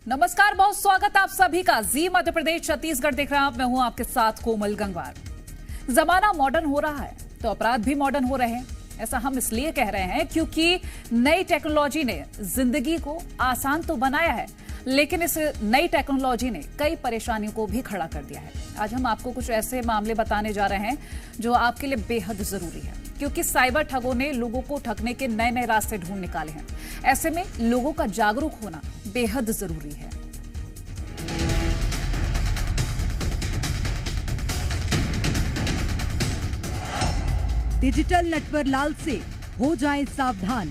नमस्कार, बहुत स्वागत आप सभी का जी मध्य प्रदेश छत्तीसगढ़ देख रहे हैं आप। मैं हूं आपके साथ कोमल गंगवार। जमाना मॉडर्न हो रहा है तो अपराध भी मॉडर्न हो रहे हैं। ऐसा हम इसलिए कह रहे हैं क्योंकि नई टेक्नोलॉजी ने जिंदगी को आसान तो बनाया है, लेकिन इस नई टेक्नोलॉजी ने कई परेशानियों को भी खड़ा कर दिया है। आज हम आपको कुछ ऐसे मामले बताने जा रहे हैं जो आपके लिए बेहद जरूरी है, क्योंकि साइबर ठगों ने लोगों को ठगने के नए नए रास्ते ढूंढ निकाले हैं। ऐसे में लोगों का जागरूक होना बेहद जरूरी है। डिजिटल नटवर लाल से हो जाएं सावधान।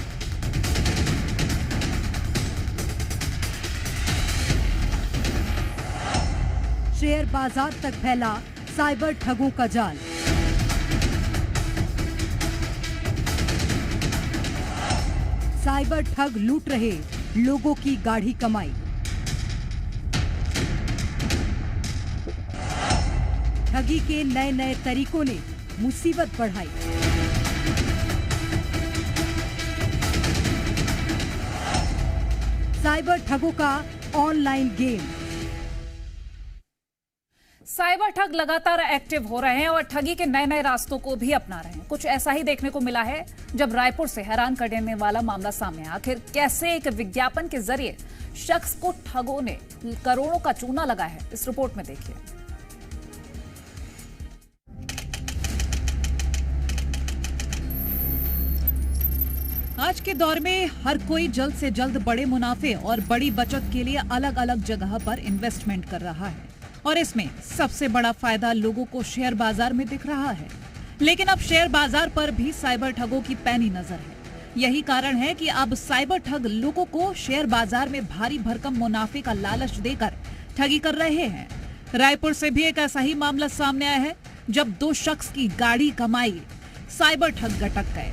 शेयर बाजार तक फैला साइबर ठगों का जाल। साइबर ठग लूट रहे लोगों की गाढ़ी कमाई। ठगी के नए नए तरीकों ने मुसीबत बढ़ाई। साइबर ठगों का ऑनलाइन गेम। साइबर ठग लगातार एक्टिव हो रहे हैं और ठगी के नए नए रास्तों को भी अपना रहे हैं। कुछ ऐसा ही देखने को मिला है जब रायपुर से हैरान कर देने वाला मामला सामने आया। आखिर कैसे एक विज्ञापन के जरिए शख्स को ठगों ने करोड़ों का चूना लगाया है, इस रिपोर्ट में देखिए। आज के दौर में हर कोई जल्द से जल्द बड़े मुनाफे और बड़ी बचत के लिए अलग अलग जगह पर इन्वेस्टमेंट कर रहा है, और इसमें सबसे बड़ा फायदा लोगों को शेयर बाजार में दिख रहा है। लेकिन अब शेयर बाजार पर भी साइबर ठगों की पैनी नजर है। यही कारण है कि अब साइबर ठग लोगों को शेयर बाजार में भारी भरकम मुनाफे का लालच देकर ठगी कर रहे हैं। रायपुर से भी एक ऐसा ही मामला सामने आया है, जब दो शख्स की गाढ़ी कमाई साइबर ठग गटक गए।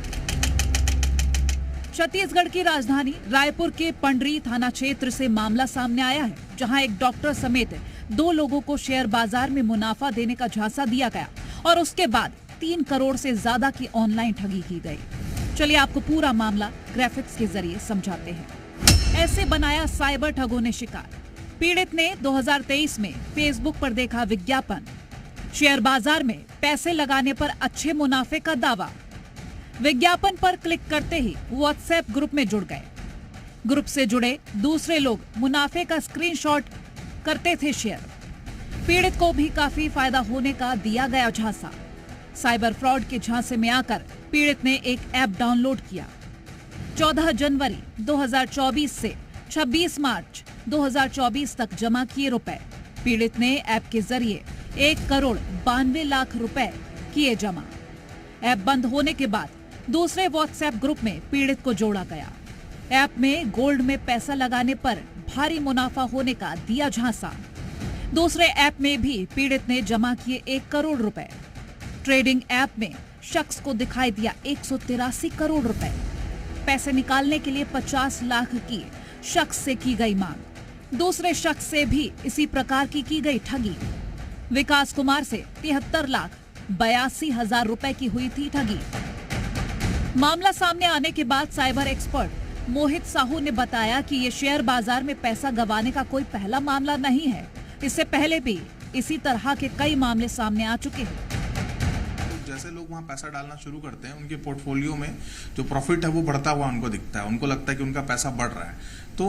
छत्तीसगढ़ की राजधानी रायपुर के पंडरी थाना क्षेत्र से मामला सामने आया है, जहां एक डॉक्टर समेत दो लोगों को शेयर बाजार में मुनाफा देने का झांसा दिया गया और उसके बाद 3 करोड़ से ज्यादा की ऑनलाइन ठगी की गई। चलिए आपको पूरा मामला ग्राफिक्स के जरिए समझाते हैं। ऐसे बनाया साइबर ठगों ने शिकार। पीड़ित ने 2023 में फेसबुक पर देखा विज्ञापन, शेयर बाजार में पैसे लगाने पर अच्छे मुनाफे का दावा। विज्ञापन पर क्लिक करते ही व्हाट्सएप ग्रुप में जुड़ गए। ग्रुप से जुड़े दूसरे लोग मुनाफे का स्क्रीनशॉट करते थे शेयर। पीड़ित को भी काफी फायदा होने का दिया गया झांसा। साइबर फ्रॉड के झांसे में आकर पीड़ित ने एक ऐप डाउनलोड किया। 14 जनवरी 2024 से 26 मार्च 2024 तक जमा किए रुपए। पीड़ित ने ऐप के जरिए 1 करोड़ 92 लाख रुपए किए जमा। ऐप बंद होने के बाद दूसरे व्हाट्सएप ग्रुप में पीड़ित को जोड़ा गया। ऐप में गोल्ड में पैसा लगाने पर भारी मुनाफा होने का दिया झांसा। दूसरे ऐप में भी पीड़ित ने जमा किए 1 करोड़ रुपए। ट्रेडिंग ऐप में शख्स को दिखाई दिया 183 करोड़ रुपए। पैसे निकालने के लिए 50 लाख की शख्स से की गई मांग। दूसरे शख्स से भी इसी प्रकार की गई ठगी। विकास कुमार से 73 लाख 82 हजार रुपए की हुई थी ठगी। मामला सामने आने के बाद साइबर एक्सपर्ट मोहित साहू ने बताया कि ये शेयर बाजार में पैसा गंवाने का कोई पहला मामला नहीं है। इससे पहले भी इसी तरह के कई मामले सामने आ चुके हैं। जैसे लोग वहाँ पैसा डालना शुरू करते हैं, उनके पोर्टफोलियो में जो प्रॉफिट है वो बढ़ता हुआ उनको दिखता है। उनको लगता है कि उनका पैसा बढ़ रहा है। तो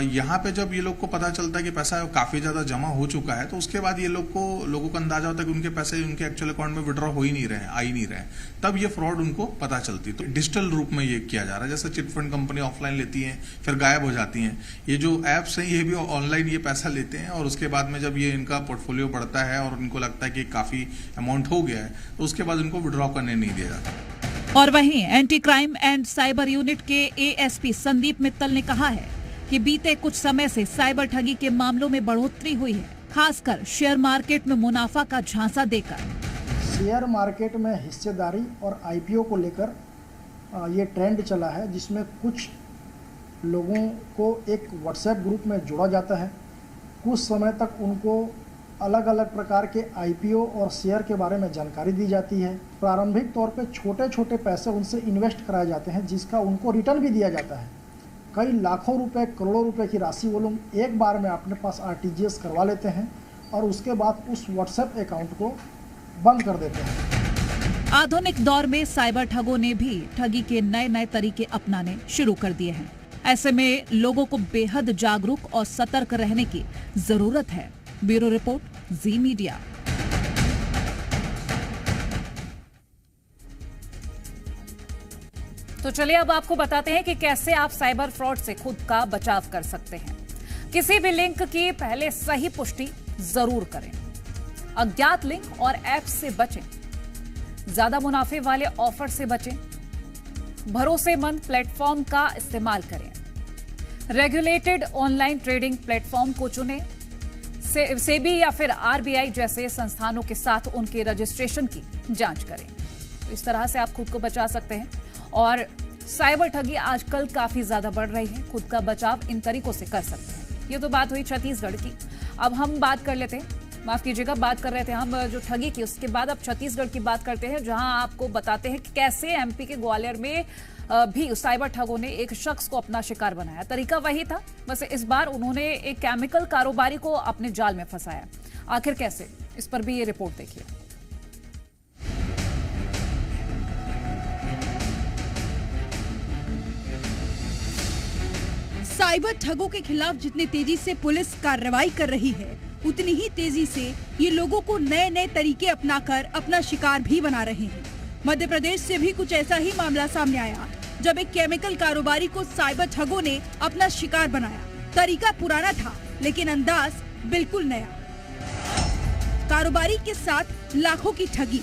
यहाँ पे जब ये लोग को पता चलता है कि पैसा काफी ज्यादा जमा हो चुका है, तो उसके बाद ये लोगों को अंदाजा होता है कि उनके पैसे उनके एक्चुअल अकाउंट में विड्रॉ हो ही नहीं रहे हैं, आ ही नहीं रहे हैं। तब ये फ्रॉड उनको पता चलती है। तो डिजिटल रूप में ये किया जा रहा है। जैसे चिटफंड कंपनी ऑफलाइन लेती है, फिर गायब हो जाती हैं। ये जो एप्स हैं ये भी ऑनलाइन ये पैसा लेते हैं, और उसके बाद में जब ये इनका पोर्टफोलियो बढ़ता है और उनको लगता है कि काफी अमाउंट हो गया है, तो उसके बाद उनको विड्रॉ करने नहीं दिया जाता। और वहीं anti crime and cyber unit के एएसपी संदीप मित्तल ने कहा है कि बीते कुछ समय से साइबर ठगी के मामलों में बढ़ोतरी हुई है, खासकर शेयर मार्केट में मुनाफा का झांसा देकर। शेयर मार्केट में हिस्सेदारी और आईपीओ को लेकर ये ट्रेंड चला है, जिसमें कुछ लोगों को एक व्हाट्सएप ग्रुप में जोड़ा जाता है। कुछ समय तक उनको अलग अलग प्रकार के आईपीओ और शेयर के बारे में जानकारी दी जाती है। प्रारंभिक तौर पे छोटे छोटे पैसे उनसे इन्वेस्ट कराए जाते हैं, जिसका उनको रिटर्न भी दिया जाता है। कई लाखों रुपए, करोड़ों रुपए की राशि वो लोग एक बार में अपने पास आरटीजीएस करवा लेते हैं और उसके बाद उस व्हाट्सएप अकाउंट को बंद कर देते हैं। आधुनिक दौर में साइबर ठगों ने भी ठगी के नए नए तरीके अपनाने शुरू कर दिए हैं। ऐसे में लोगों को बेहद जागरूक और सतर्क रहने की जरूरत है। ब्यूरो रिपोर्ट, जी मीडिया। तो चलिए अब आपको बताते हैं कि कैसे आप साइबर फ्रॉड से खुद का बचाव कर सकते हैं। किसी भी लिंक की पहले सही पुष्टि जरूर करें। अज्ञात लिंक और ऐप से बचें। ज्यादा मुनाफे वाले ऑफर से बचें। भरोसेमंद प्लेटफॉर्म का इस्तेमाल करें। रेगुलेटेड ऑनलाइन ट्रेडिंग प्लेटफॉर्म को चुनें। सेबी या फिर आरबीआई जैसे संस्थानों के साथ उनके रजिस्ट्रेशन की जांच करें। तो इस तरह से आप खुद को बचा सकते हैं। और साइबर ठगी आजकल काफी ज्यादा बढ़ रही है। खुद का बचाव इन तरीकों से कर सकते हैं। ये तो बात हुई छत्तीसगढ़ की। अब हम बात कर लेते हैं, माफ कीजिएगा, बात कर रहे थे हम जो ठगी की, उसके बाद अब छत्तीसगढ़ की बात करते हैं, जहां आपको बताते हैं कि कैसे एमपी के ग्वालियर में भी साइबर ठगों ने एक शख्स को अपना शिकार बनाया। तरीका वही था, बस इस बार उन्होंने एक केमिकल कारोबारी को अपने जाल में फंसाया। आखिर कैसे, इस पर भी ये रिपोर्ट देखिए। साइबर ठगों के खिलाफ जितनी तेजी से पुलिस कार्रवाई कर रही है, उतनी ही तेजी से ये लोगों को नए नए तरीके अपनाकर अपना शिकार भी बना रहे हैं। मध्य प्रदेश से भी कुछ ऐसा ही मामला सामने आया, जब एक केमिकल कारोबारी को साइबर ठगों ने अपना शिकार बनाया। तरीका पुराना था, लेकिन अंदाज बिल्कुल नया। कारोबारी के साथ लाखों की ठगी।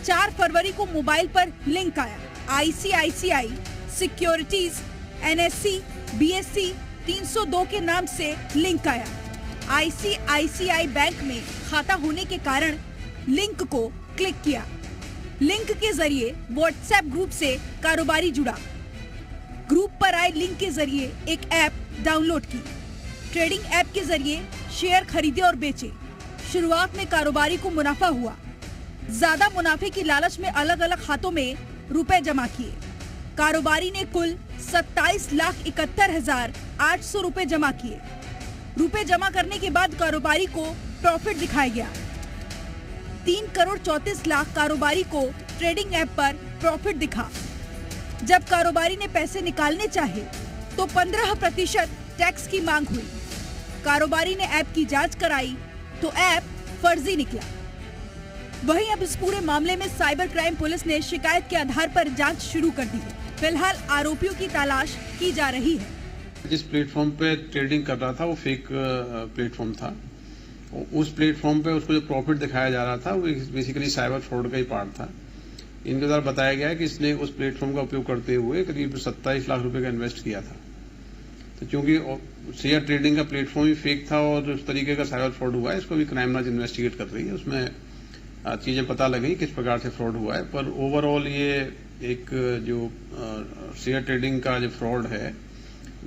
4 फरवरी को मोबाइल पर लिंक आया। आईसीआईसीआई सिक्योरिटीज एनएससी बीएससी 302 के नाम से लिंक आया। आईसीआईसीआई बैंक में खाता होने के कारण लिंक को क्लिक किया। लिंक के जरिए व्हाट्सएप ग्रुप से कारोबारी जुड़ा। ग्रुप पर आए लिंक के जरिए एक ऐप डाउनलोड की। ट्रेडिंग ऐप के जरिए शेयर खरीदे और बेचे। शुरुआत में कारोबारी को मुनाफा हुआ। ज्यादा मुनाफे की लालच में अलग अलग खातों में रुपए जमा किए। कारोबारी ने कुल 27,71,800 रुपए जमा किए। रुपए जमा करने के बाद कारोबारी को प्रॉफिट दिखाया गया। 3,34,00,000 कारोबारी को ट्रेडिंग ऐप पर प्रॉफिट दिखा। जब कारोबारी ने पैसे निकालने चाहे तो 15% टैक्स की मांग हुई। कारोबारी ने ऐप की जांच कराई तो ऐप फर्जी निकला। वहीं अब इस पूरे मामले में साइबर क्राइम पुलिस ने शिकायत के आधार पर जांच शुरू कर दी है। फिलहाल आरोपियों की तलाश की जा रही है। जिस प्लेटफॉर्म पे ट्रेडिंग कर रहा था वो फेक प्लेटफॉर्म था। उस प्लेटफॉर्म पे उसको जो प्रॉफिट दिखाया जा रहा था वो बेसिकली साइबर फ्रॉड का ही पार्ट था। इनके द्वारा बताया गया कि इसने उस प्लेटफॉर्म का उपयोग करते हुए करीब 27 लाख रुपए का इन्वेस्ट किया था। तो चूंकि शेयर ट्रेडिंग का प्लेटफॉर्म ही फेक था और उस तरीके का साइबर फ्रॉड हुआ है, इसको भी क्राइम ब्रांच इन्वेस्टिगेट कर रही है। उसमें चीजें पता लगी किस प्रकार से फ्रॉड हुआ है। पर ओवरऑल ये एक जो शेयर ट्रेडिंग का जो फ्रॉड है,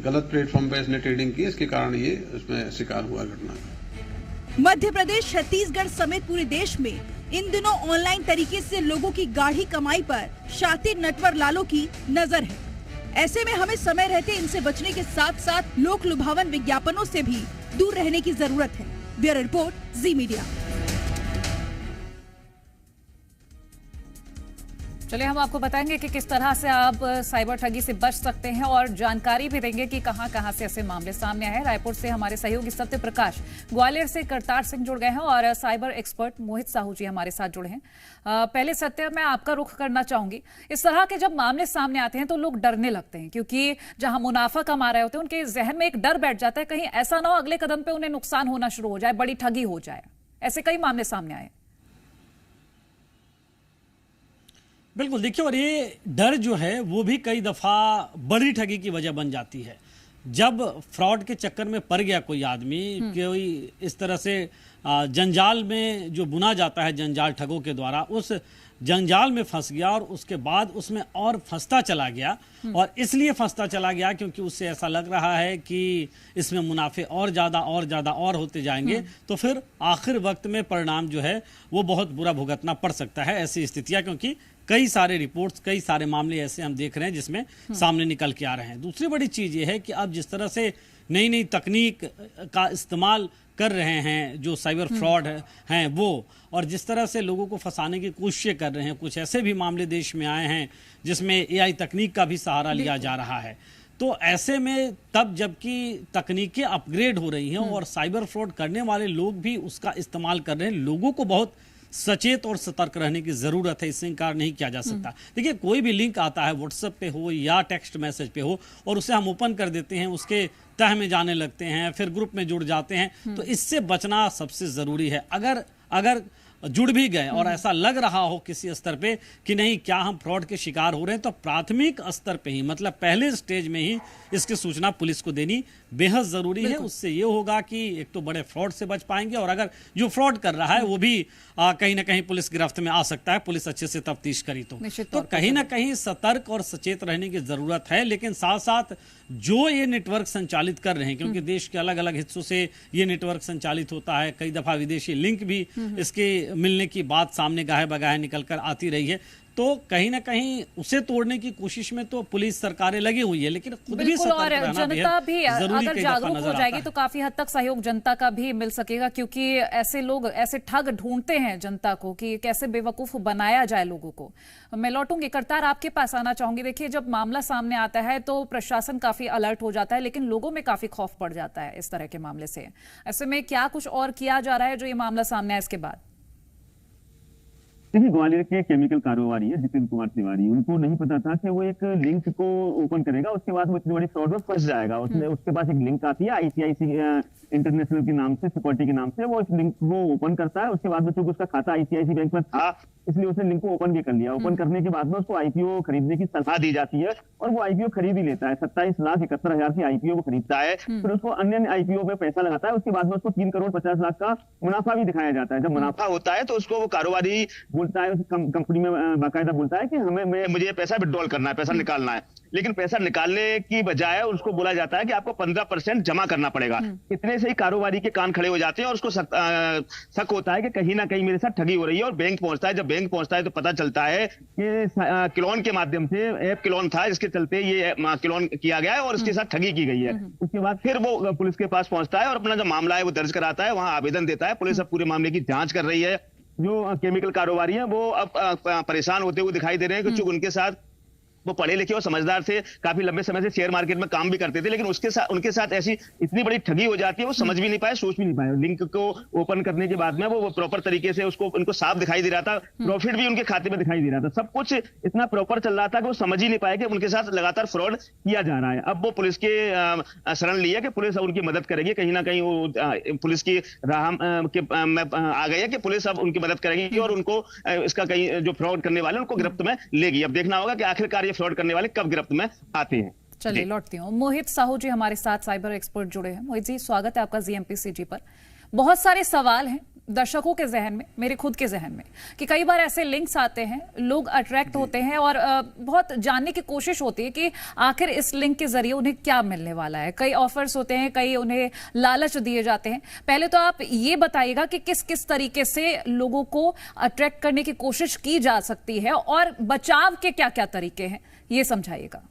गलत प्लेटफॉर्म पे इसने ट्रेडिंग की, इसके कारण ये उसमें शिकार हुआ घटना। मध्य प्रदेश, छत्तीसगढ़ समेत पूरे देश में इन दिनों ऑनलाइन तरीके से लोगों की गाढ़ी कमाई पर शातिर नटवर लालों की नजर है। ऐसे में हमें समय रहते इनसे बचने के साथ साथ लोक लुभावन विज्ञापनों से भी दूर रहने की जरूरत है। ब्यूरो रिपोर्ट, जी मीडिया। चलिए हम आपको बताएंगे कि किस तरह से आप साइबर ठगी से बच सकते हैं और जानकारी भी देंगे कि कहां कहां से ऐसे मामले सामने आए हैं। रायपुर से हमारे सहयोगी सत्य प्रकाश, ग्वालियर से करतार सिंह जुड़ गए हैं और साइबर एक्सपर्ट मोहित साहू जी हमारे साथ जुड़े हैं। पहले सत्य, मैं आपका रुख करना चाहूंगी। इस तरह के जब मामले सामने आते हैं तो लोग डरने लगते हैं, क्योंकि जहां मुनाफा कमा रहे होते हैं उनके जहन में एक डर बैठ जाता है, कहीं ऐसा ना हो अगले कदम पे उन्हें नुकसान होना शुरू हो जाए, बड़ी ठगी हो जाए। ऐसे कई मामले सामने आए। बिल्कुल, देखिए, और ये डर जो है वो भी कई दफ़ा बड़ी ठगी की वजह बन जाती है। जब फ्रॉड के चक्कर में पड़ गया कोई आदमी, कोई इस तरह से जंजाल में जो बुना जाता है जंजाल ठगों के द्वारा, उस जंजाल में फंस गया और उसके बाद उसमें और फंसता चला गया, और इसलिए फंसता चला गया क्योंकि उससे ऐसा लग रहा है कि इसमें मुनाफे और ज्यादा और होते जाएंगे, तो फिर आखिर वक्त में परिणाम जो है वो बहुत बुरा भुगतना पड़ सकता है। ऐसी स्थितियां, क्योंकि कई सारे रिपोर्ट्स, कई सारे मामले ऐसे हम देख रहे हैं जिसमें सामने निकल के आ रहे हैं। दूसरी बड़ी चीज ये है कि अब जिस तरह से नई नई तकनीक का इस्तेमाल कर रहे हैं जो साइबर फ्रॉड हैं वो, और जिस तरह से लोगों को फंसाने की कोशिशें कर रहे हैं, कुछ ऐसे भी मामले देश में आए हैं जिसमें एआई तकनीक का भी सहारा लिया जा रहा है। तो ऐसे में तब जबकि तकनीकें अपग्रेड हो रही हैं और साइबर फ्रॉड करने वाले लोग भी उसका इस्तेमाल कर रहे हैं, लोगों को बहुत सचेत और सतर्क रहने की जरूरत है, इससे इनकार नहीं किया जा सकता। देखिए, कोई भी लिंक आता है व्हाट्सएप पे हो या टेक्स्ट मैसेज पे हो और उसे हम ओपन कर देते हैं, उसके तह में जाने लगते हैं, फिर ग्रुप में जुड़ जाते हैं, तो इससे बचना सबसे जरूरी है। अगर जुड़ भी गए और ऐसा लग रहा हो किसी स्तर पे कि नहीं क्या हम फ्रॉड के शिकार हो रहे हैं, तो प्राथमिक स्तर पे ही, मतलब पहले स्टेज में ही इसकी सूचना पुलिस को देनी बेहद जरूरी है। उससे ये होगा कि एक तो बड़े फ्रॉड से बच पाएंगे और अगर जो फ्रॉड कर रहा है वो भी कहीं ना कहीं पुलिस गिरफ्त में आ सकता है, पुलिस अच्छे से तफ्तीश करी तो कहीं ना कहीं सतर्क और सचेत रहने की जरूरत है। लेकिन साथ साथ जो ये नेटवर्क संचालित कर रहे हैं, क्योंकि देश के अलग अलग हिस्सों से ये नेटवर्क संचालित होता है, कई दफा विदेशी लिंक भी इसके मिलने की बात सामने गाहे बगाहे निकल कर आती रही है, तो कहीं ना कहीं उसे तोड़ने की कोशिश में तो पुलिस सरकारें लगी हुई है, लेकिन खुद भी सतर्क और रहना जनता भी अगर जागरूक हो जाएगी है। तो काफी हद तक सहयोग जनता का भी मिल सकेगा, क्योंकि ऐसे लोग, ऐसे ठग ढूंढते हैं जनता को कि कैसे बेवकूफ बनाया जाए लोगों को। मैं लौटूंगी, करतार आपके पास आना चाहूंगी। देखिए, जब मामला सामने आता है तो प्रशासन काफी अलर्ट हो जाता है, लेकिन लोगों में काफी खौफ पड़ जाता है इस तरह के मामले से। ऐसे में क्या कुछ और किया जा रहा है जो ये मामला सामने आया इसके बाद? देखिए, ग्वालियर के केमिकल कारोबारी है जितिन कुमार तिवारी, उनको नहीं पता था कि वो एक लिंक को ओपन करेगा, उसके बाद वो इतनी बड़ी फ्रॉड में फंस जाएगा। उसके पास एक लिंक आती है आईसीआईसी इंटरनेशनल के नाम से, सिक्योरिटी के नाम से, वो इस लिंक को ओपन करता है। उसके बाद में चूंकि उसका खाता आईसीआईसी बैंक में था, इसलिए उसने लिंक को ओपन भी कर लिया। ओपन करने के बाद में उसको आईपीओ खरीदने की सलाह दी जाती है और वो आईपीओ खरीद ही लेता है। 27,71,000 की आईपीओ वो खरीदता है, फिर उसको अन्य आईपीओ में पैसा लगाता है। उसके बाद में उसको 3,50,00,000 का मुनाफा भी दिखाया जाता है। जब मुनाफा होता है तो उसको वो कारोबारी बोलता है, कंपनी में बाकायदा बोलता है कि मुझे पैसा विड्रॉल करना है, पैसा निकालना है, लेकिन पैसा निकालने की बजाय उसको बोला जाता है कि आपको 15% जमा करना पड़ेगा। इतने से ही कारोबारी के कान खड़े हो जाते हैं और उसको शक होता है कि कहीं ना कहीं मेरे साथ ठगी हो रही है और बैंक पहुंचता है। जब बैंक पहुंचता है तो पता चलता है कि क्लोन के माध्यम से, ऐप क्लोन था जिसके चलते ये क्लोन किया गया है और इसके साथ ठगी की गई है। उसके बाद फिर वो पुलिस के पास पहुंचता है और अपना जो मामला है वो दर्ज कराता है, वहां आवेदन देता है। पुलिस अब पूरे मामले की जांच कर रही है। जो केमिकल कारोबारी हैं वो अब परेशान होते हुए दिखाई दे रहे हैं कि चूंकि उनके साथ वो पढ़े लिखे और समझदार थे, काफी लंबे समय से शेयर मार्केट में काम भी करते थे, लेकिन उनके साथ ऐसी इतनी बड़ी ठगी हो जाती है, वो समझ भी नहीं पाए, सोच भी नहीं पाए। लिंक को ओपन करने के बाद में वो प्रॉपर तरीके से उनको साफ दिखाई दे रहा था, प्रॉफिट भी उनके खाते में दिखाई दे रहा था, सब कुछ इतना प्रॉपर चल रहा था कि वो समझ ही नहीं पाए कि उनके साथ लगातार फ्रॉड किया जा रहा है। अब वो पुलिस के शरण लिया कि पुलिस उनकी मदद करेगी, कहीं ना कहीं वो पुलिस की राह में आ गई है कि पुलिस अब उनकी मदद करेगी और उनको इसका कहीं जो फ्रॉड करने वाले उनको गिरफ्त में लेगी। अब देखना होगा कि आखिरकार फ्रॉड करने वाले कब गिरफ्त में आते हैं। चलिए लौटती हूँ। मोहित साहू जी हमारे साथ साइबर एक्सपर्ट जुड़े हैं। मोहित जी, स्वागत है आपका जीएमपीसीजी पर। बहुत सारे सवाल हैं दर्शकों के जहन में, मेरे खुद के जहन में, कि कई बार ऐसे लिंक्स आते हैं, लोग अट्रैक्ट होते हैं और बहुत जानने की कोशिश होती है कि आखिर इस लिंक के जरिए उन्हें क्या मिलने वाला है। कई ऑफर्स होते हैं, कई उन्हें लालच दिए जाते हैं। पहले तो आप ये बताइएगा कि किस किस तरीके से लोगों को अट्रैक्ट करने की कोशिश की जा सकती है और बचाव के क्या क्या तरीके हैं, ये समझाइएगा।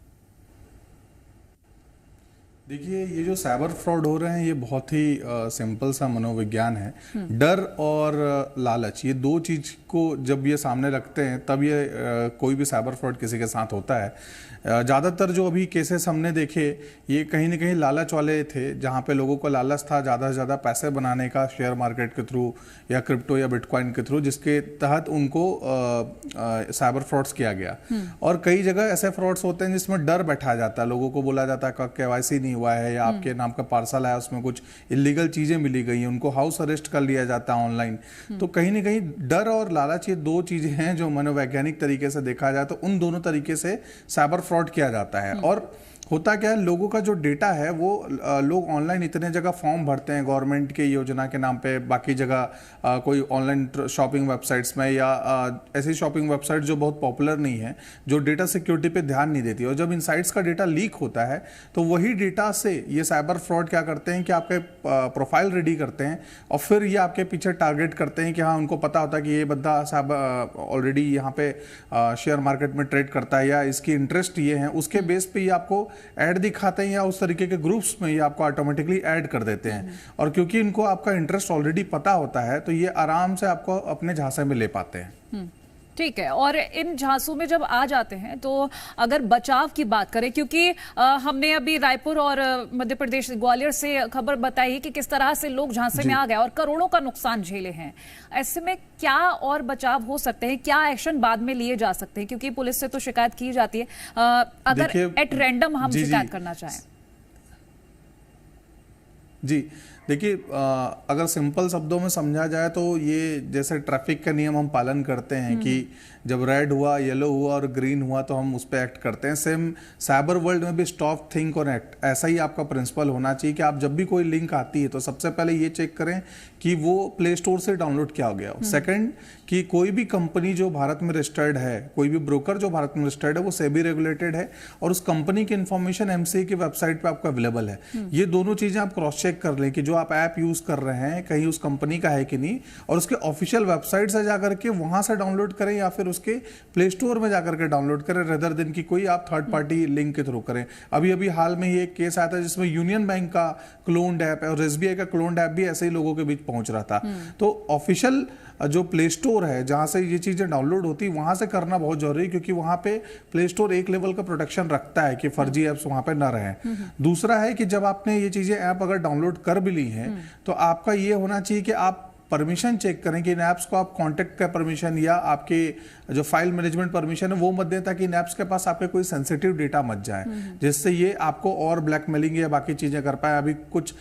देखिए, ये जो साइबर फ्रॉड हो रहे हैं ये बहुत ही सिंपल सा मनोविज्ञान है। डर और लालच, ये दो चीज को जब ये सामने रखते हैं तब ये कोई भी साइबर फ्रॉड किसी के साथ होता है। ज़्यादातर जो अभी केसेस हमने देखे ये कहीं ना कहीं लालच वाले थे, जहाँ पे लोगों को लालच था ज़्यादा से ज़्यादा पैसे बनाने का शेयर मार्केट के थ्रू या क्रिप्टो या बिटकॉइन के थ्रू, जिसके तहत उनको साइबर फ्रॉड्स किया गया। और कई जगह ऐसे फ्रॉड्स होते हैं जिसमें डर बैठाया जाता है, लोगों को बोला जाता है KYC नहीं हुआ है या आपके नाम का पार्सल आया उसमें कुछ इलीगल चीज़ें मिली गई हैं, उनको हाउस अरेस्ट कर लिया जाता है ऑनलाइन। तो कहीं ना कहीं डर और लालच ये दो चीज़ें हैं जो मनोवैज्ञानिक तरीके से देखा जाए तो उन दोनों तरीके से साइबर फ्रॉड किया जाता है। और होता क्या है, लोगों का जो डेटा है वो लोग ऑनलाइन इतने जगह फॉर्म भरते हैं गवर्नमेंट के योजना के नाम पे, बाकी जगह कोई ऑनलाइन शॉपिंग वेबसाइट्स में या ऐसी शॉपिंग वेबसाइट जो बहुत पॉपुलर नहीं है, जो डेटा सिक्योरिटी पे ध्यान नहीं देती, और जब इन साइट्स का डेटा लीक होता है तो वही डेटा से ये साइबर फ्रॉड क्या करते हैं कि आपके प्रोफाइल रेडी करते हैं और फिर ये आपके पीछे टारगेट करते हैं कि हाँ, उनको पता होता है कि ये बंदा साहब ऑलरेडी यहाँ पे शेयर मार्केट में ट्रेड करता है या इसकी इंटरेस्ट ये है, उसके बेस पे ये आपको ऐड दिखाते हैं या उस तरीके के ग्रुप्स में ये आपको ऑटोमेटिकली ऐड कर देते हैं। और क्योंकि इनको आपका इंटरेस्ट ऑलरेडी पता होता है तो ये आराम से आपको अपने झांसे में ले पाते हैं। ठीक है। और इन झांसों में जब आ जाते हैं तो अगर बचाव की बात करें, क्योंकि हमने अभी रायपुर और मध्य प्रदेश ग्वालियर से खबर बताई कि किस तरह से लोग झांसे में आ गए और करोड़ों का नुकसान झेले हैं, ऐसे में क्या और बचाव हो सकते हैं, क्या एक्शन बाद में लिए जा सकते हैं, क्योंकि पुलिस से तो शिकायत की जाती है, अगर एट रैंडम हम शिकायत करना चाहें? जी देखिए, अगर सिंपल शब्दों में समझा जाए तो ये जैसे ट्रैफिक का नियम हम पालन करते हैं कि जब रेड हुआ, येलो हुआ और ग्रीन हुआ तो हम उस पर एक्ट करते हैं, सेम साइबर वर्ल्ड में भी स्टॉप, थिंक और एक्ट, ऐसा ही आपका प्रिंसिपल होना चाहिए कि आप जब भी कोई लिंक आती है तो सबसे पहले ये चेक करें कि वो प्ले स्टोर से डाउनलोड किया गया हो। सेकंड, कि कोई भी कंपनी जो भारत में रजिस्टर्ड है, कोई भी ब्रोकर जो भारत में रजिस्टर्ड है, वो सेबी रेगुलेटेड है और उस कंपनी की इंफॉर्मेशन एमसीए की वेबसाइट पे आपको अवेलेबल है। ये दोनों चीजें आप क्रॉस चेक कर लें कि जो आप ऐप यूज कर रहे हैं कहीं उस कंपनी का है कि नहीं, और उसके ऑफिशियल वेबसाइट से जाकर के वहां से डाउनलोड करें या फिर उसके प्ले स्टोर में जाकर के डाउनलोड करें, रेदर देन की कोई आप थर्ड पार्टी लिंक के थ्रू करें। अभी हाल में ही एक केस आया था जिसमें यूनियन बैंक का क्लोन्ड ऐप और एसबीआई का क्लोन्ड ऐप भी ऐसे ही लोगों के बीच पहुंच रहा था। तो ऑफिशियल जो प्ले स्टोर है जहां से ये चीजें डाउनलोड होती है वहां से करना बहुत जरूरी है, क्योंकि वहां पे प्ले स्टोर एक लेवल का प्रोटेक्शन रखता है कि फर्जी ऐप्स वहां पे ना रहें। दूसरा है कि जब आपने ये चीजें ऐप अगर डाउनलोड कर भी ली हैं तो आपका ये होना चाहिए कि आप परमिशन चेक करें कि इन ऐप्स को आप कॉन्टेक्ट का परमिशन या आपके जो फाइल मैनेजमेंट परमिशन है वो मत दें, ताकि इन ऐप्स के पास आपके कोई सेंसिटिव डेटा मत जाए जिससे ये आपको और ब्लैकमेलिंग या बाकी चीजें कर पाए। अभी कुछ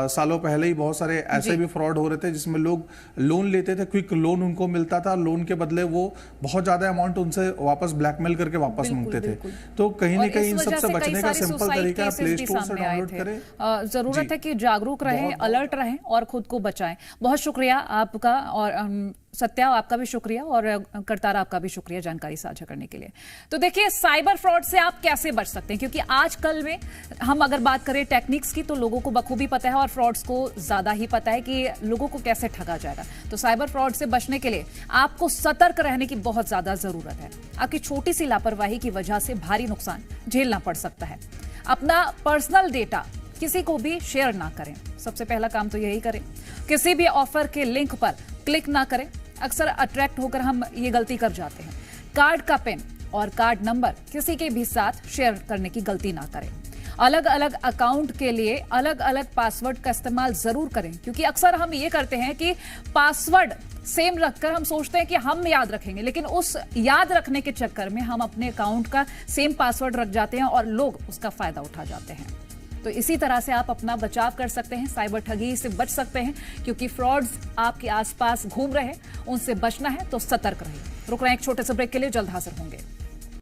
सालों पहले ही बहुत सारे ऐसे भी फ्रॉड हो रहे थे जिसमें लोग लोन लेते थे, क्विक लोन उनको मिलता था, लोन के बदले वो बहुत ज्यादा अमाउंट उनसे वापस ब्लैकमेल करके वापस मांगते थे। तो कहीं ना कहीं इन सबसे बचने का सिंपल तरीका प्ले स्टोर से डाउनलोड करें। जरूरत है कि जागरूक रहें, अलर्ट रहें और खुद को बचाएं। बहुत शुक्रिया आपका, और सत्या आपका भी शुक्रिया, और करतारा आपका भी शुक्रिया जानकारी साझा करने के लिए। तो देखिए, साइबर फ्रॉड से आप कैसे बच सकते हैं, क्योंकि आजकल में हम अगर बात करें टेक्निक्स की तो लोगों को बखूबी पता है और फ्रॉड्स को ज्यादा ही पता है कि लोगों को कैसे ठगा जाएगा। तो साइबर फ्रॉड से बचने के लिए आपको सतर्क रहने की बहुत ज्यादा जरूरत है। आपकी छोटी सी लापरवाही की वजह से भारी नुकसान झेलना पड़ सकता है। अपना पर्सनल डेटा किसी को भी शेयर ना करें, सबसे पहला काम तो यही करें। किसी भी ऑफर के लिंक पर क्लिक ना करें, अक्सर अट्रैक्ट होकर हम ये गलती कर जाते हैं। कार्ड का पिन और कार्ड नंबर किसी के भी साथ शेयर करने की गलती ना करें। अलग अलग अकाउंट के लिए अलग अलग पासवर्ड का इस्तेमाल जरूर करें, क्योंकि अक्सर हम ये करते हैं कि पासवर्ड सेम रखकर हम सोचते हैं कि हम याद रखेंगे, लेकिन उस याद रखने के चक्कर में हम अपने अकाउंट का सेम पासवर्ड रख जाते हैं और लोग उसका फायदा उठा जाते हैं। तो इसी तरह से आप अपना बचाव कर सकते हैं, साइबर ठगी से बच सकते हैं, क्योंकि फ्रॉड्स आपके आसपास घूम रहे हैं, उनसे बचना है तो सतर्क रहिए। रुक रहे हैं एक छोटे से ब्रेक के लिए, जल्द हाजिर होंगे।